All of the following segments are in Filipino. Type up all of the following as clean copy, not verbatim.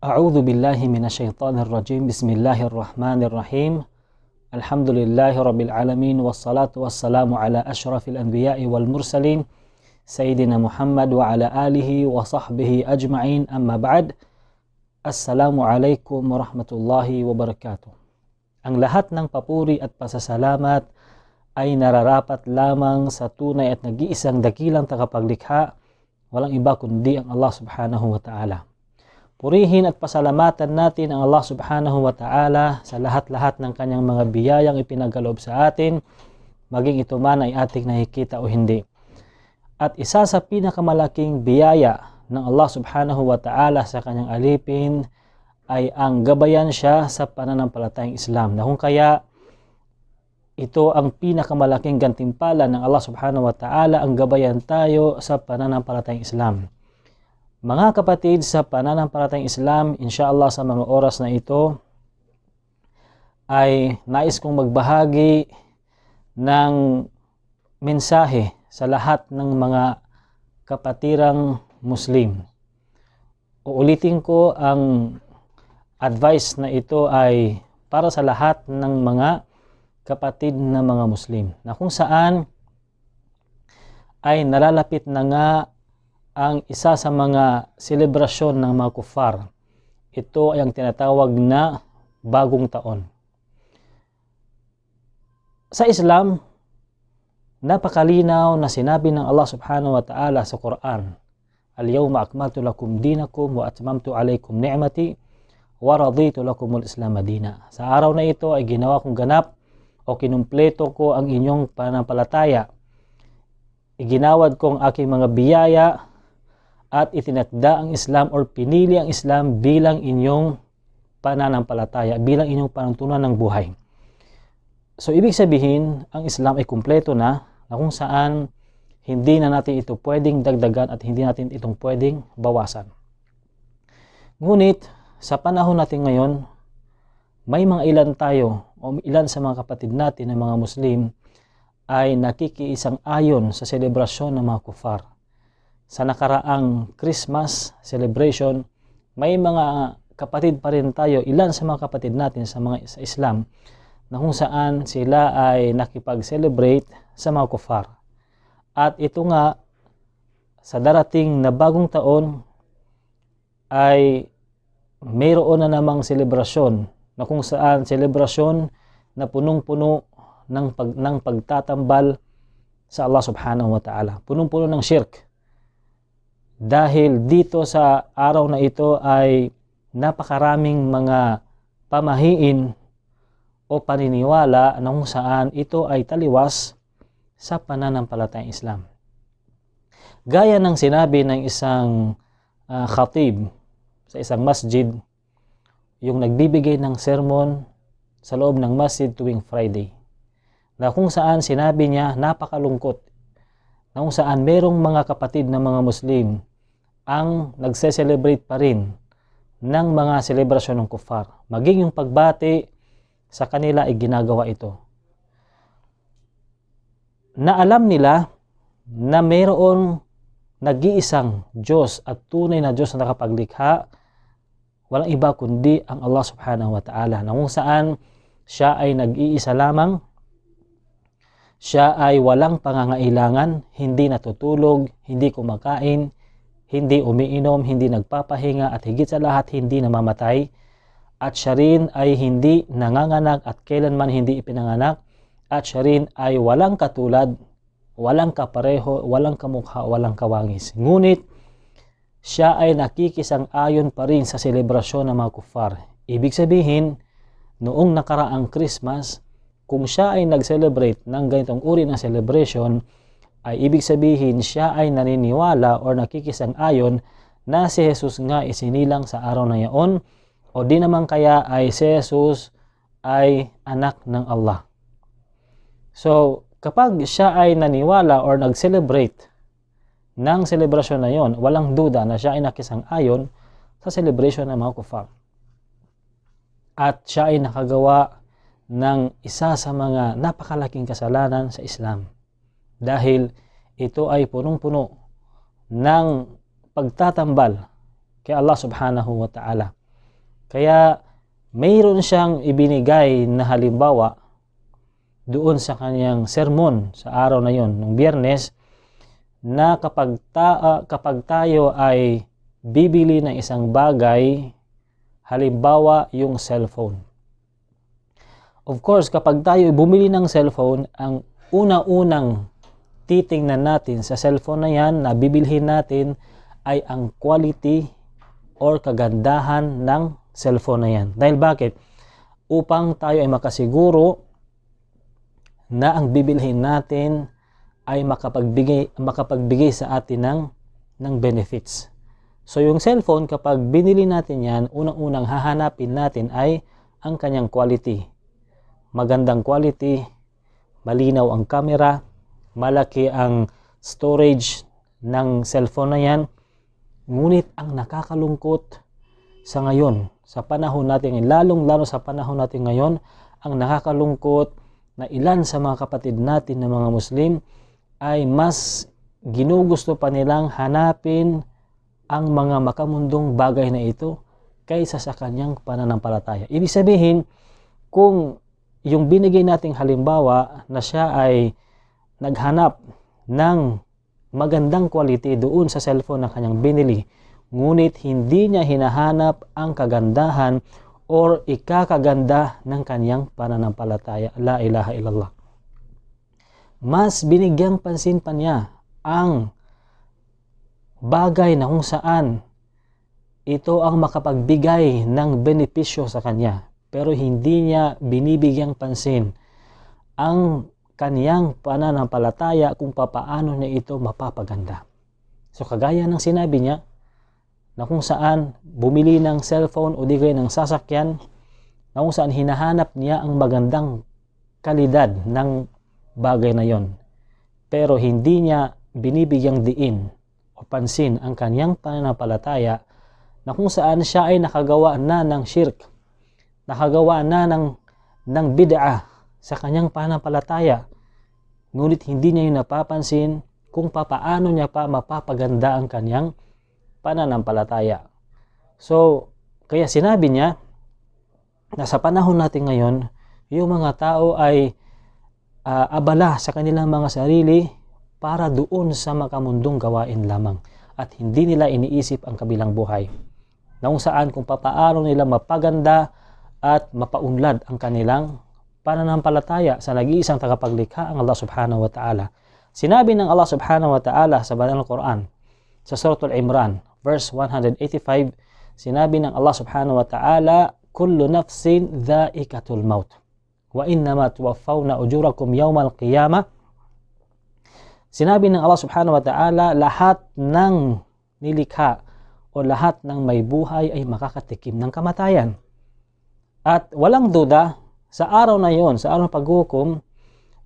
A'udzu billahi minasyaitonir rajim. Bismillahirrahmanirrahim. Alhamdulillahi rabbil alamin wassalatu wassalamu ala asyrafil anbiya'i wal mursalin sayyidina Muhammad wa ala alihi wa sahbihi ajma'in. Amma ba'd. Assalamualaikum warahmatullahi wabarakatuh. Ang lahat ng papuri at pasasalamat ay nararapat lamang sa tunay at nag-iisang dakilang tagapaglikha, walang iba kundi ang Allah subhanahu wa ta'ala. Purihin at pasalamatan natin ang Allah subhanahu wa ta'ala sa lahat-lahat ng kanyang mga biyayang ipinagkaloob sa atin, maging ito man ay ating nakikita o hindi. At isa sa pinakamalaking biyaya ng Allah subhanahu wa ta'ala sa kanyang alipin ay ang gabayan siya sa pananampalatayang Islam, na kung kaya ito ang pinakamalaking gantimpala ng Allah subhanahu wa ta'ala, ang gabayan tayo sa pananampalatayang Islam. Mga kapatid, sa pananampalatayang Islam, inshallah sa mga oras na ito ay nais kong magbahagi ng mensahe sa lahat ng mga kapatirang Muslim. Uulitin ko, ang advice na ito ay para sa lahat ng mga kapatid na mga Muslim, na kung saan ay nalalapit na nga ang isa sa mga selebrasyon ng mga kuffar. Ito ay ang tinatawag na bagong taon. Sa Islam, napakalinaw na sinabi ng Allah subhanahu wa ta'ala sa Quran, Al-yawma akmaltu lakum dinakum wa atmamtu alaykum ni'mati wa raditu lakumul Islam madina. Sa araw na ito ay ginawa kong ganap o kinumpleto ko ang inyong pananampalataya. Iginawad ko ang aking mga biyaya at itinakda ang Islam or pinili ang Islam bilang inyong pananampalataya, bilang inyong panuntunan ng buhay. So ibig sabihin, ang Islam ay kumpleto na kung saan hindi na natin ito pwedeng dagdagan at hindi natin itong pwedeng bawasan. Ngunit sa panahon natin ngayon, may mga ilan tayo o ilan sa mga kapatid natin na mga Muslim ay nakikiisang ayon sa selebrasyon ng mga kuffar. Sa nakaraang Christmas celebration, may mga kapatid pa rin tayo, ilan sa mga kapatid natin sa Islam, na kung saan sila ay nakipag-celebrate sa mga kuffar. At ito nga, sa darating na bagong taon ay mayroon na namang selebrasyon, na kung saan selebrasyon na punong-puno ng pagtatambal sa Allah subhanahu wa ta'ala. Punong-puno ng shirk. Dahil dito sa araw na ito ay napakaraming mga pamahiin o paniniwala na kung saan ito ay taliwas sa pananampalatayang Islam. Gaya ng sinabi ng isang khatib sa isang masjid, yung nagbibigay ng sermon sa loob ng masjid tuwing Friday, na kung saan sinabi niya, napakalungkot, na kung saan merong mga kapatid na mga Muslim ang nagse-celebrate pa rin ng mga selebrasyon ng kuffar. Maging yung pagbati sa kanila ay ginagawa ito. Na alam nila na mayroong nag-iisang Diyos at tunay na Diyos na nakapaglikha, walang iba kundi ang Allah subhanahu wa ta'ala, na kung saan siya ay nag-iisa lamang, siya ay walang pangangailangan, hindi natutulog, hindi kumakain, hindi umiinom, hindi nagpapahinga, at higit sa lahat hindi namamatay. At siya rin ay hindi nanganganak at kailanman hindi ipinanganak. At siya rin ay walang katulad, walang kapareho, walang kamukha, walang kawangis. Ngunit siya ay nakikisang-ayon pa rin sa selebrasyon ng mga kuffar. Ibig sabihin, noong nakaraang Christmas, kung siya ay nag-celebrate ng ganitong uri ng celebration, ay ibig sabihin siya ay naniniwala o nakikisang-ayon na si Jesus nga isinilang sa araw na yaon, o di naman kaya ay si Jesus ay anak ng Allah. So kapag siya ay naniwala or nag-celebrate ng selebrasyon na yon, walang duda na siya ay nakisang-ayon sa celebration ng mga kuffar. At siya ay nakagawa ng isa sa mga napakalaking kasalanan sa Islam. Dahil ito ay punong-puno ng pagtatambal kay Allah subhanahu wa ta'ala. Kaya mayroon siyang ibinigay na halimbawa doon sa kanyang sermon sa araw na yon, ng Biyernes, na kapag tayo ay bibili ng isang bagay, halimbawa yung cellphone. Of course, kapag tayo bumili ng cellphone, ang una-unang titingnan natin sa cellphone na yan na bibilhin natin ay ang quality or kagandahan ng cellphone na yan. Dahil bakit? Upang tayo ay makasiguro na ang bibilhin natin ay makapagbigay sa atin ng benefits. So yung cellphone, kapag binili natin yan, unang-unang hahanapin natin ay ang kanyang quality. Magandang quality, malinaw ang camera, malaki ang storage ng cellphone na yan. Ngunit ang nakakalungkot sa ngayon, sa panahon natin, lalong-lalo sa panahon natin ngayon, ang nakakalungkot na ilan sa mga kapatid natin na mga Muslim ay mas ginugusto pa nilang hanapin ang mga makamundong bagay na ito kaysa sa kanyang pananampalataya. Ibig sabihin, kung yung binigay nating halimbawa na siya ay naghanap ng magandang quality doon sa cellphone na kanyang binili, ngunit hindi niya hinahanap ang kagandahan or ikakaganda ng kanyang pananampalataya. La ilaha illallah. Mas binigyang pansin pa niya ang bagay na kung saan ito ang makapagbigay ng benepisyo sa kanya. Pero hindi niya binibigyang pansin ang kaniyang pananampalataya kung papaano niya ito mapapaganda. So kagaya ng sinabi niya, na kung saan bumili ng cellphone o di kaya ng sasakyan, na kung saan hinahanap niya ang magandang kalidad ng bagay na yon. Pero hindi niya binibigyang diin o pansin ang kanyang pananampalataya na kung saan siya ay nakagawa na ng shirk, nakagawa na ng bid'ah sa kanyang pananampalataya. Ngunit hindi niya yung napapansin kung papaano niya pa mapapaganda ang kanyang pananampalataya. So, kaya sinabi niya na sa panahon natin ngayon, yung mga tao ay abala sa kanilang mga sarili para doon sa makamundong gawain lamang at hindi nila iniisip ang kabilang buhay. Na kung saan kung papaano nila mapaganda at mapaunlad ang kanilang pananampalataya sa nag-iisang tagapaglikha, ang Allah subhanahu wa ta'ala. Sinabi ng Allah subhanahu wa ta'ala sa Banal Quran, sa Suratul Imran, verse 185, sinabi ng Allah subhanahu wa ta'ala, kullu nafsin dha'iqatul maut wa innama tuwaffawna ujurakum yawmal qiyamah. Sinabi ng Allah subhanahu wa ta'ala, lahat ng nilikha o lahat ng may buhay ay makakatikim ng kamatayan. At walang duda, sa araw na yon, sa araw ng paghukom,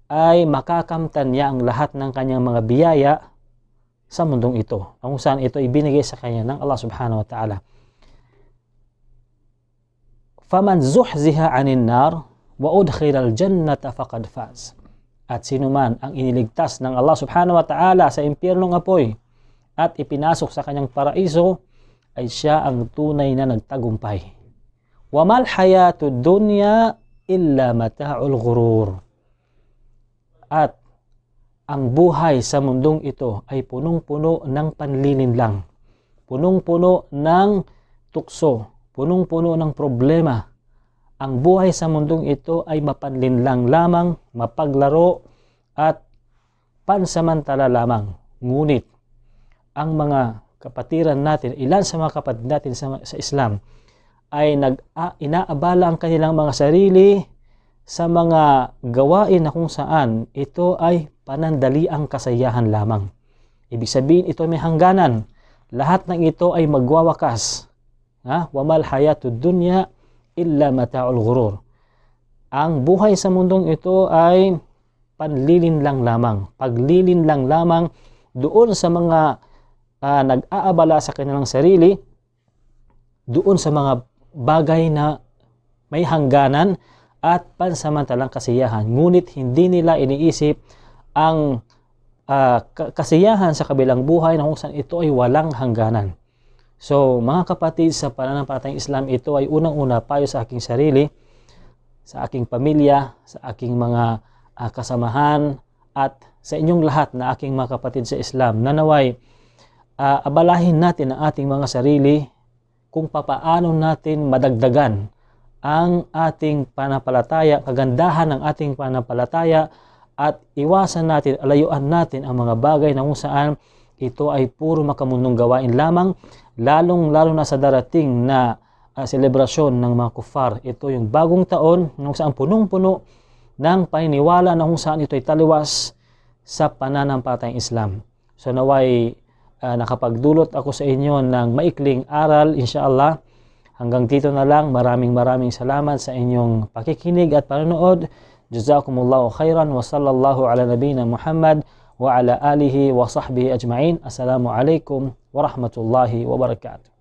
ay makakamtan niya ang lahat ng kanyang mga biyaya sa mundong ito. Kung saan ito ibinigay sa kanya ng Allah subhanahu wa ta'ala. Faman zuhziha 'anil nar wa udkhila al-jannata faqad faz. At sino man ang iniligtas ng Allah subhanahu wa ta'ala sa impyernong apoy at ipinasok sa kanyang paraiso, ay siya ang tunay na nagtagumpay. Wa mal hayatud dunya illa mata'ul ghurur. At ang buhay sa mundong ito ay punong-puno ng panlilinlang, punong-puno ng tukso, punong-puno ng problema. Ang buhay sa mundong ito ay mapanlinlang lamang, mapaglaro at pansamantala lamang. Ngunit ang mga kapatiran natin, ilan sa mga kapatid natin sa Islam, ay inaabala ang kanilang mga sarili sa mga gawain na kung saan ito ay panandaliang kasayahan lamang. Ibig sabihin, ito may hangganan. Lahat ng ito ay magwawakas. Wamal hayatud dunya illa mata'ul ghurur. Ang buhay sa mundong ito ay panlilinlang lamang. Paglilinlang lamang doon sa mga nag-aabala sa kanilang sarili, doon sa mga bagay na may hangganan at pansamantalang kasiyahan. Ngunit hindi nila iniisip ang kasiyahan sa kabilang buhay na kung saan ito ay walang hangganan. So mga kapatid, sa pananampalatayang Islam, ito ay unang-una payo sa aking sarili, sa aking pamilya, sa aking mga kasamahan, at sa inyong lahat na aking mga kapatid sa Islam, na naway abalahin natin ang ating mga sarili kung papaano natin madagdagan ang ating pananampalataya, kagandahan ng ating pananampalataya, at iwasan natin, alayuan natin ang mga bagay na kung saan ito ay puro makamundong gawain lamang, lalong-lalo na sa darating na selebrasyon ng mga kufar. Ito yung bagong taon kung saan punong-puno ng paniniwala na kung saan ito ay taliwas sa pananampalatayang Islam. So naway nakapagdulot ako sa inyo ng maikling aral, insyaAllah. Hanggang dito na lang. Maraming salamat sa inyong pakikinig at panonood. Jazakumullahu khairan wa sallallahu ala nabina Muhammad wa ala alihi wa sahbihi ajma'in. Assalamu alaikum warahmatullahi wabarakatuh.